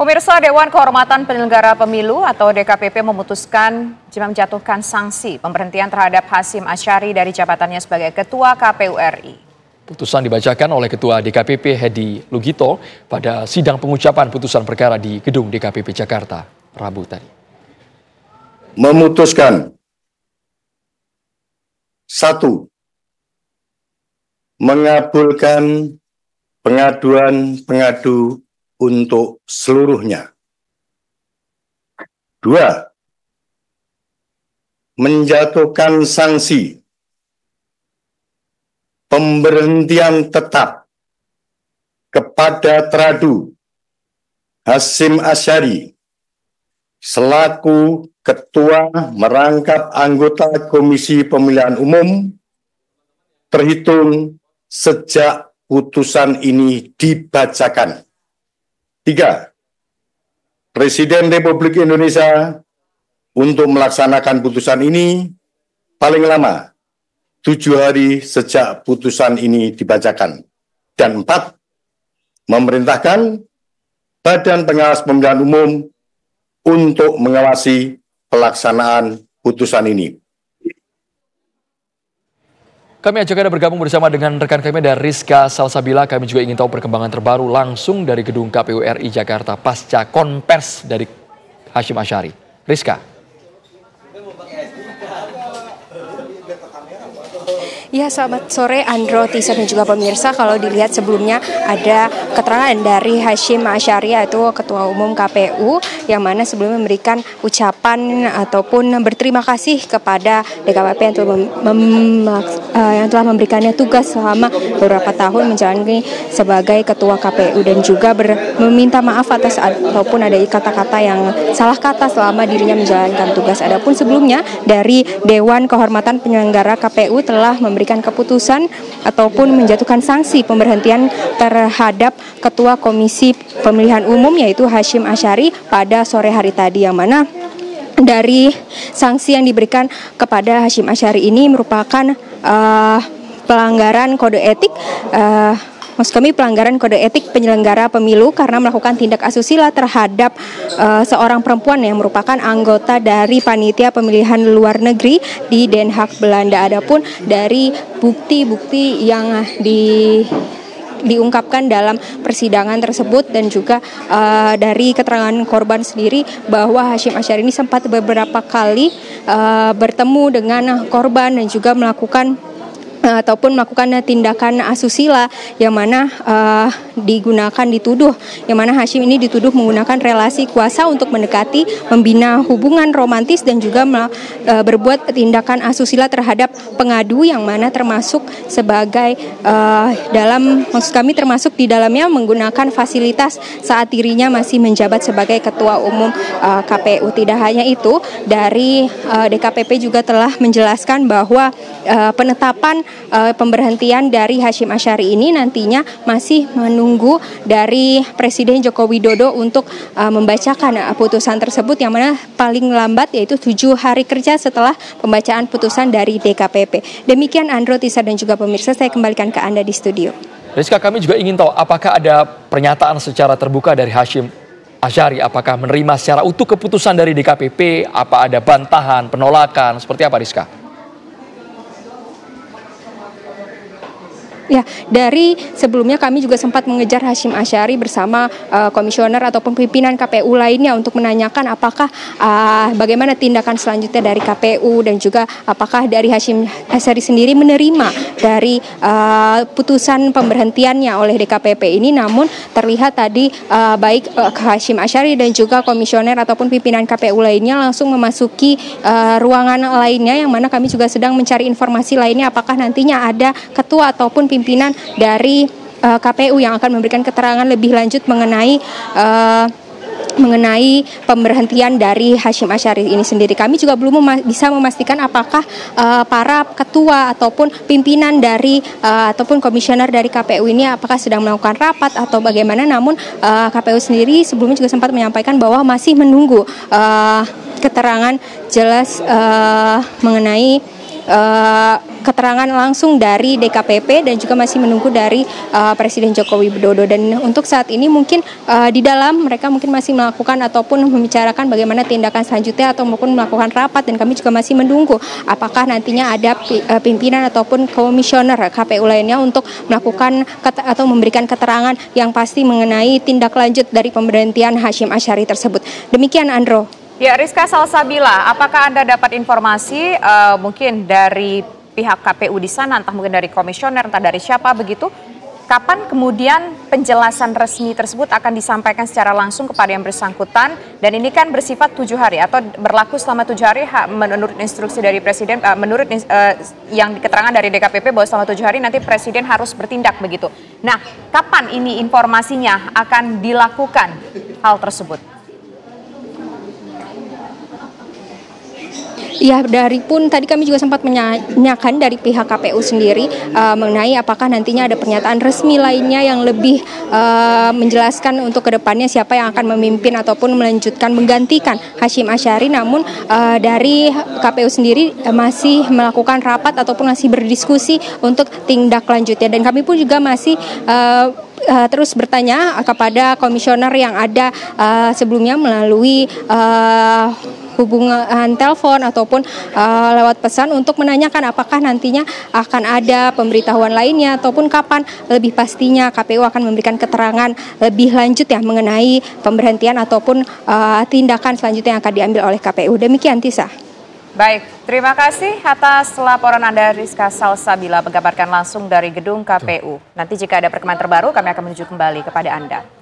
Pemirsa, Dewan Kehormatan Penyelenggara Pemilu atau DKPP memutuskan menjatuhkan sanksi pemberhentian terhadap Hasyim Asyari dari jabatannya sebagai Ketua KPU RI. Putusan dibacakan oleh Ketua DKPP Hedi Lugito pada sidang pengucapan putusan perkara di Gedung DKPP Jakarta, Rabu tadi. Memutuskan 1. Mengabulkan pengaduan pengadu untuk seluruhnya. 2. Menjatuhkan sanksi pemberhentian tetap kepada Teradu Hasyim Asyari selaku Ketua merangkap anggota Komisi Pemilihan Umum terhitung sejak putusan ini dibacakan. 3. Presiden Republik Indonesia untuk melaksanakan putusan ini paling lama 7 hari sejak putusan ini dibacakan. Dan 4. Memerintahkan Badan Pengawas Pemilihan Umum untuk mengawasi pelaksanaan putusan ini. Kami ajak Anda bergabung bersama dengan rekan kami dari Rizka Salsabila. Kami juga ingin tahu perkembangan terbaru langsung dari Gedung KPU RI Jakarta pasca konvers dari Hasyim Asyari. Rizka. Ya, selamat sore Andro, Tisa dan juga pemirsa. Kalau dilihat sebelumnya ada keterangan dari Hasyim Asyari yaitu Ketua Umum KPU yang mana sebelumnya memberikan ucapan ataupun berterima kasih kepada DKPP yang telah memberikannya tugas selama beberapa tahun menjalani sebagai Ketua KPU dan juga meminta maaf atas ataupun ada kata-kata yang salah kata selama dirinya menjalankan tugas. Adapun sebelumnya dari Dewan Kehormatan Penyelenggara KPU telah memberikan keputusan ataupun menjatuhkan sanksi pemberhentian terhadap Ketua Komisi Pemilihan Umum yaitu Hasyim Asyari pada sore hari tadi, yang mana dari sanksi yang diberikan kepada Hasyim Asyari ini merupakan pelanggaran kode etik pelanggaran kode etik penyelenggara pemilu karena melakukan tindak asusila terhadap seorang perempuan yang merupakan anggota dari panitia pemilihan luar negeri di Den Haag, Belanda. Adapun dari bukti-bukti yang diungkapkan dalam persidangan tersebut dan juga dari keterangan korban sendiri bahwa Hasyim Asyari ini sempat beberapa kali bertemu dengan korban dan juga melakukan tindakan asusila yang mana yang mana Hasyim ini dituduh menggunakan relasi kuasa untuk mendekati, membina hubungan romantis dan juga berbuat tindakan asusila terhadap pengadu yang mana termasuk sebagai termasuk di dalamnya menggunakan fasilitas saat dirinya masih menjabat sebagai Ketua Umum KPU. Tidak hanya itu, dari DKPP juga telah menjelaskan bahwa penetapan pemberhentian dari Hasyim Asyari ini nantinya masih menunggu dari Presiden Joko Widodo untuk membacakan putusan tersebut yang mana paling lambat yaitu 7 hari kerja setelah pembacaan putusan dari DKPP. Demikian Andro, Tisa dan juga pemirsa, saya kembalikan ke Anda di studio. Rizka, kami juga ingin tahu apakah ada pernyataan secara terbuka dari Hasyim Asyari, apakah menerima secara utuh keputusan dari DKPP, apa ada bantahan, penolakan, seperti apa Rizka? Ya, dari sebelumnya kami juga sempat mengejar Hasyim Asyari bersama komisioner ataupun pimpinan KPU lainnya untuk menanyakan apakah bagaimana tindakan selanjutnya dari KPU dan juga apakah dari Hasyim Asyari sendiri menerima dari putusan pemberhentiannya oleh DKPP ini. Namun terlihat tadi baik Hasyim Asyari dan juga komisioner ataupun pimpinan KPU lainnya langsung memasuki ruangan lainnya yang mana kami juga sedang mencari informasi lainnya apakah nantinya ada ketua ataupun pimpinan dari KPU yang akan memberikan keterangan lebih lanjut mengenai pemberhentian dari Hasyim Asyari ini sendiri. Kami juga belum bisa memastikan apakah para ketua ataupun pimpinan dari ataupun komisioner dari KPU ini apakah sedang melakukan rapat atau bagaimana. Namun KPU sendiri sebelumnya juga sempat menyampaikan bahwa masih menunggu keterangan jelas mengenai keterangan langsung dari DKPP dan juga masih menunggu dari Presiden Joko Widodo. Dan untuk saat ini mungkin di dalam mereka mungkin masih melakukan ataupun membicarakan bagaimana tindakan selanjutnya atau maupun melakukan rapat, dan kami juga masih menunggu apakah nantinya ada pimpinan ataupun komisioner KPU lainnya untuk melakukan atau memberikan keterangan yang pasti mengenai tindak lanjut dari pemberhentian Hashim Asyari tersebut. Demikian, Andro. Ya, Rizka Salsabila, apakah Anda dapat informasi mungkin dari pihak KPU di sana, entah mungkin dari komisioner, entah dari siapa begitu, kapan kemudian penjelasan resmi tersebut akan disampaikan secara langsung kepada yang bersangkutan, dan ini kan bersifat 7 hari atau berlaku selama 7 hari menurut instruksi dari Presiden, menurut yang keterangan dari DKPP bahwa selama 7 hari nanti Presiden harus bertindak begitu. Nah, kapan ini informasinya akan dilakukan hal tersebut? Ya, dari pun tadi kami juga sempat menanyakan dari pihak KPU sendiri mengenai apakah nantinya ada pernyataan resmi lainnya yang lebih menjelaskan untuk kedepannya siapa yang akan memimpin ataupun melanjutkan menggantikan Hashim Asyari. Namun dari KPU sendiri masih melakukan rapat ataupun masih berdiskusi untuk tindak lanjutnya, dan kami pun juga masih terus bertanya kepada komisioner yang ada sebelumnya melalui hubungan telepon ataupun lewat pesan untuk menanyakan apakah nantinya akan ada pemberitahuan lainnya ataupun kapan lebih pastinya KPU akan memberikan keterangan lebih lanjut ya mengenai pemberhentian ataupun tindakan selanjutnya yang akan diambil oleh KPU. Demikian, Tisa. Baik, terima kasih atas laporan Anda, Rizka Salsabila, mengabarkan langsung dari gedung KPU. Nanti jika ada perkembangan terbaru kami akan menuju kembali kepada Anda.